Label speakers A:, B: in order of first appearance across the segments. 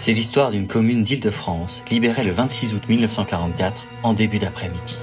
A: C'est l'histoire d'une commune d'Île-de-France, libérée le 26 août 1944, en début d'après-midi.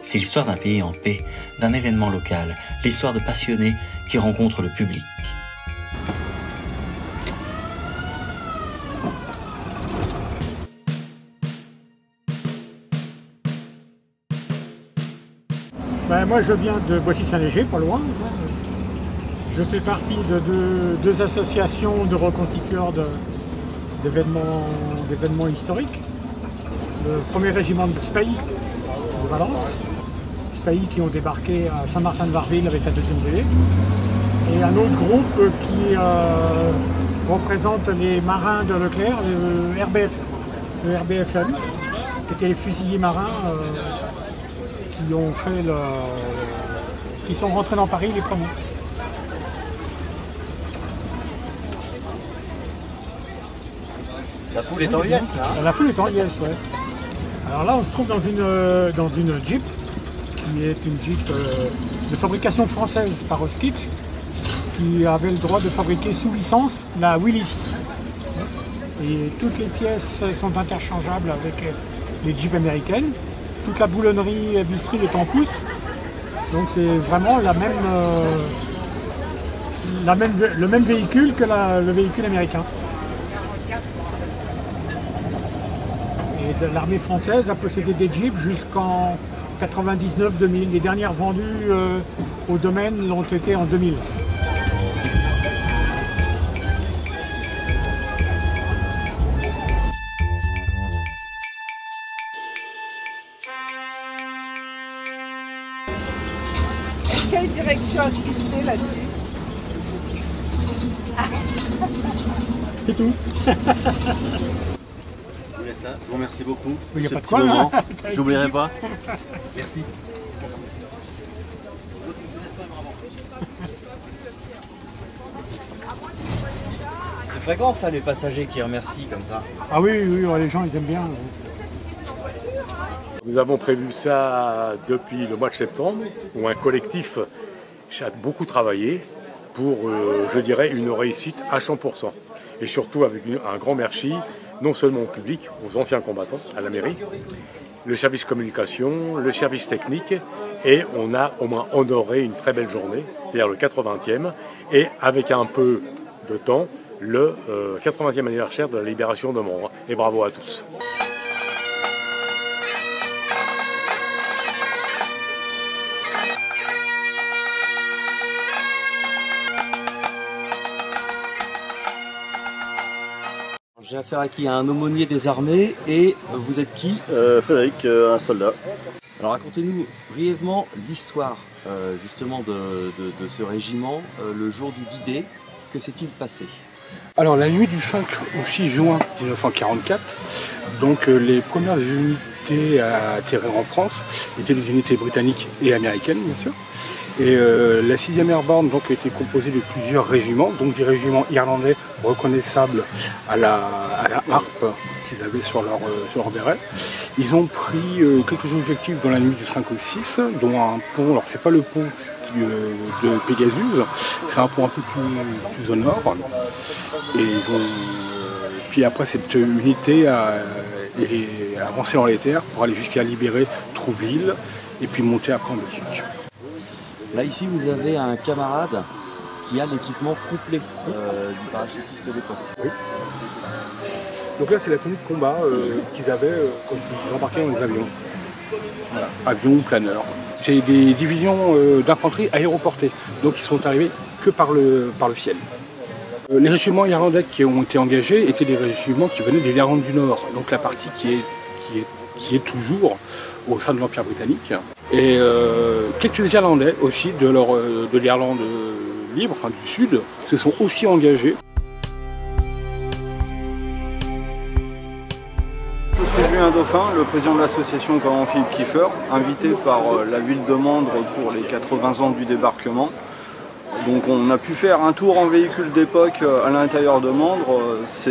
A: C'est l'histoire d'un pays en paix, d'un événement local, l'histoire de passionnés qui rencontrent le public.
B: Moi je viens de Boissy-Saint-Léger, pas loin. Je fais partie de deux associations de reconstitueurs d'événements historiques. Le premier régiment de Spahi de Valence. Qui ont débarqué à Saint-Martin-de-Varville avec la 2e VV, et un autre groupe qui représente les marins de Leclerc, le RBFM, qui étaient les fusiliers marins qui sont rentrés dans Paris les premiers.
C: La foule est en liesse là.
B: La foule est en liesse, ouais. Alors là on se trouve dans une Jeep, qui est une Jeep de fabrication française par Oskitch, qui avait le droit de fabriquer sous licence la Willys. Et toutes les pièces sont interchangeables avec les Jeeps américaines. Toute la boulonnerie visserie est en pouce. Donc c'est vraiment le même véhicule que le véhicule américain. Et l'armée française a possédé des Jeeps jusqu'en 99-2000. Les dernières vendues au domaine l'ont été en 2000.
D: Quelle direction assister là-dessus?
B: C'est tout.
C: Je vous remercie beaucoup.
B: Il n'y a
C: ce
B: pas de
C: petit
B: quoi,
C: moment.
B: hein.
C: J'oublierai pas. Merci. C'est fréquent ça, les passagers qui remercient comme ça.
B: Ah oui, les gens ils aiment bien.
E: Nous avons prévu ça depuis le mois de septembre, où un collectif a beaucoup travaillé pour, je dirais, une réussite à 100%. Et surtout avec un grand merci, non seulement au public, aux anciens combattants, à la mairie, le service communication, le service technique, et on a au moins honoré une très belle journée, c'est-à-dire le 80e, et avec un peu de temps, le 80e anniversaire de la libération de Mons. Et bravo à tous.
C: J'ai affaire à qui? À un aumônier des armées, et vous êtes qui?
F: Frédéric, un soldat.
C: Alors racontez-nous brièvement l'histoire justement de ce régiment, le jour du D-Day. Que s'est-il passé?
G: Alors la nuit du 5 au 6 juin 1944, donc les premières unités à atterrir en France étaient des unités britanniques et américaines bien sûr. Et la 6e Airborne donc, a été composée de plusieurs régiments, donc des régiments irlandais reconnaissables à la harpe qu'ils avaient sur leur béret. Ils ont pris quelques objectifs dans la nuit du 5 au 6, dont un pont, alors c'est pas le pont de Pégasus, c'est un pont un peu plus au nord. Et puis après cette unité a avancé dans les terres pour aller jusqu'à libérer Trouville et puis monter après en Belgique.
C: Là ici vous avez un camarade qui a l'équipement complet du parachutiste de l'époque.
G: Oui. Donc là c'est la tenue de combat qu'ils avaient quand ils embarquaient dans les avions. Voilà. Avions ou planeurs. C'est des divisions d'infanterie aéroportées, donc ils sont arrivés que par le ciel. Les régiments irlandais qui ont été engagés étaient des régiments qui venaient de l'Irlande du Nord, donc la partie qui est toujours au sein de l'Empire britannique. Et quelques Irlandais aussi de l'Irlande libre, enfin, du Sud, se sont aussi engagés.
H: Je suis Julien Dauphin, le président de l'association Commandant Philippe Kieffer, invité par la ville de Mandres pour les 80 ans du débarquement. Donc on a pu faire un tour en véhicule d'époque à l'intérieur de Mandres, c'est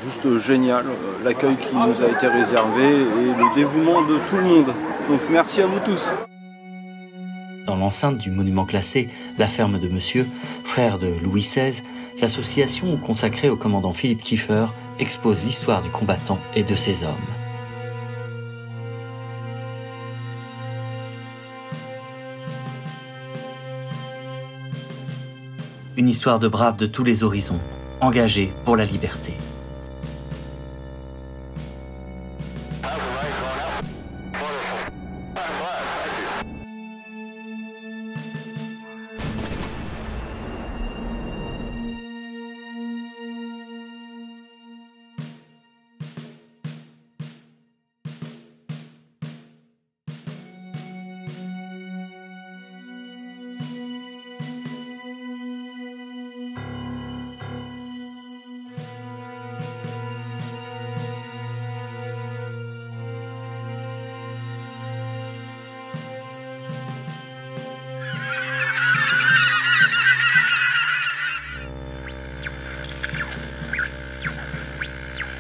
H: juste génial, l'accueil qui nous a été réservé et le dévouement de tout le monde. Donc merci à vous tous.
A: Dans l'enceinte du monument classé La Ferme de Monsieur, frère de Louis XVI, l'association consacrée au commandant Philippe Kieffer expose l'histoire du combattant et de ses hommes. Une histoire de braves de tous les horizons, engagés pour la liberté.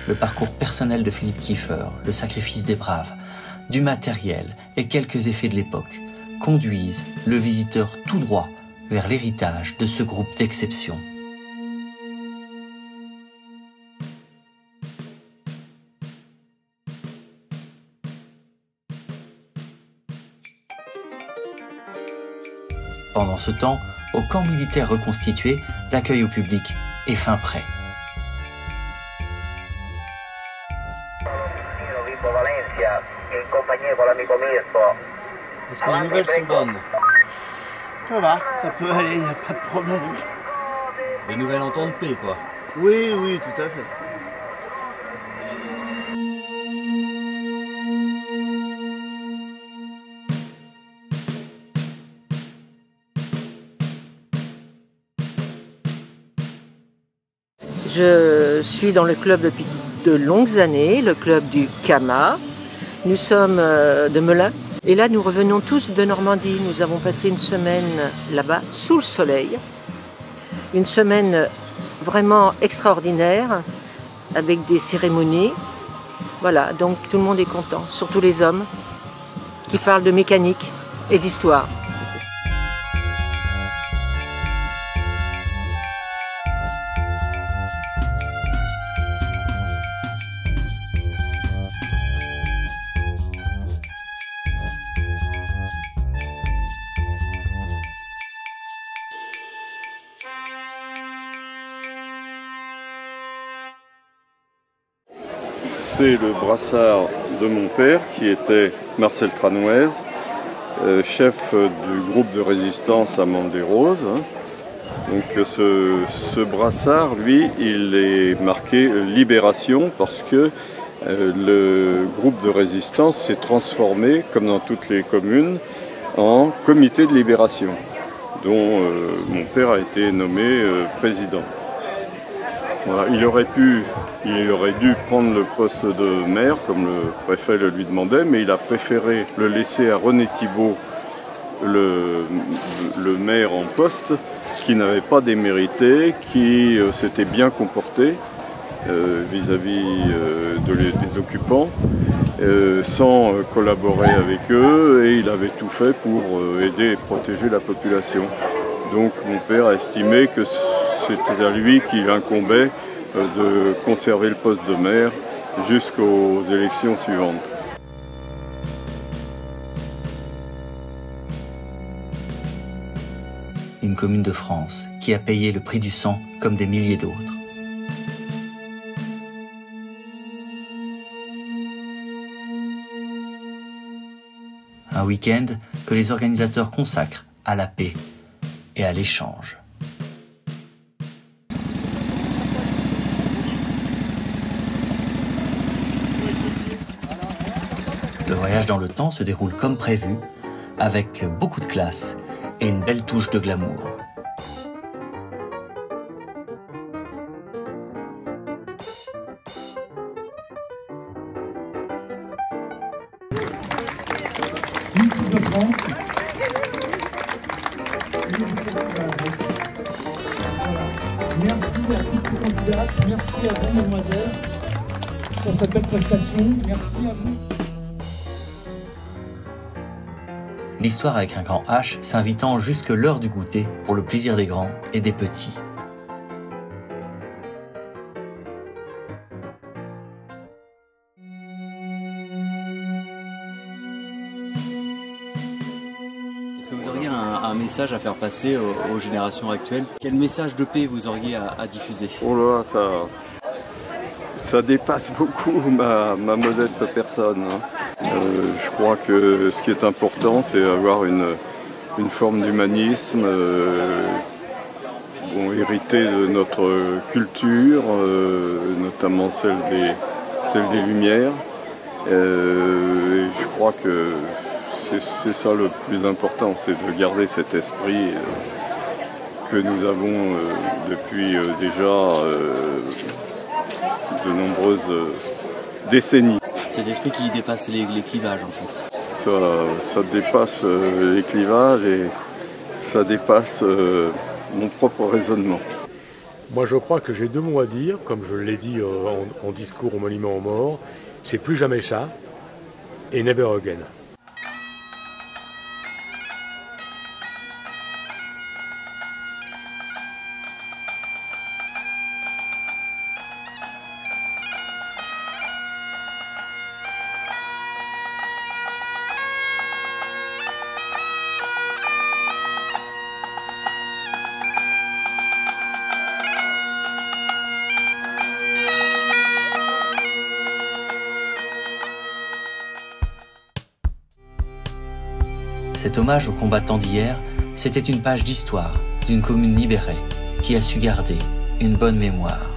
A: Le parcours personnel de Philippe Kieffer, le sacrifice des braves, du matériel et quelques effets de l'époque conduisent le visiteur tout droit vers l'héritage de ce groupe d'exception. Pendant ce temps, au camp militaire reconstitué, l'accueil au public est fin prêt.
C: Est-ce que les nouvelles sont bonnes?
I: Ça va, ça peut aller, il n'y a pas de problème.
C: Les nouvelles en temps de paix, quoi.
I: Oui, oui, tout à fait.
D: Je suis dans le club depuis de longues années, le club du Kama. Nous sommes de Melun. Et là, nous revenons tous de Normandie. Nous avons passé une semaine là-bas, sous le soleil. Une semaine vraiment extraordinaire, avec des cérémonies. Voilà, donc tout le monde est content, surtout les hommes, qui parlent de mécanique et d'histoire.
F: C'est le brassard de mon père qui était Marcel Tranouez, chef du groupe de résistance à Mandres-des-Roses. Donc ce brassard, lui, il est marqué Libération parce que le groupe de résistance s'est transformé, comme dans toutes les communes, en comité de libération, dont mon père a été nommé président. Voilà, il aurait dû prendre le poste de maire, comme le préfet le lui demandait, mais il a préféré le laisser à René Thibault, le maire en poste, qui n'avait pas démérité, qui s'était bien comporté vis-à-vis des occupants, sans collaborer avec eux, et il avait tout fait pour aider et protéger la population. Donc mon père a estimé que c'était à lui qu'il incombait de conserver le poste de maire jusqu'aux élections suivantes.
A: Une commune de France qui a payé le prix du sang comme des milliers d'autres. Un week-end que les organisateurs consacrent à la paix et à l'échange. Le voyage dans le temps se déroule comme prévu. avec beaucoup de classe et une belle touche de glamour.
J: Miss de France. Merci à toutes ces candidates, merci à vous mesdemoiselles pour cette belle prestation, merci à vous.
A: L'histoire avec un grand H s'invitant jusque l'heure du goûter pour le plaisir des grands et des petits.
C: Est-ce que vous auriez un message à faire passer aux générations actuelles? Quel message de paix vous auriez à diffuser?
F: Oh là, ça dépasse beaucoup ma modeste personne. Je crois que ce qui est important, c'est avoir une forme d'humanisme, héritée de notre culture, notamment celle des Lumières. Et je crois que c'est ça le plus important, c'est de garder cet esprit que nous avons depuis déjà de nombreuses décennies.
C: Cet esprit qui dépasse les clivages en fait.
F: Ça dépasse les clivages et ça dépasse mon propre raisonnement.
E: Moi je crois que j'ai deux mots à dire, comme je l'ai dit en discours au Monument aux Morts, c'est plus jamais ça et never again.
A: Cet hommage aux combattants d'hier, c'était une page d'histoire d'une commune libérée qui a su garder une bonne mémoire.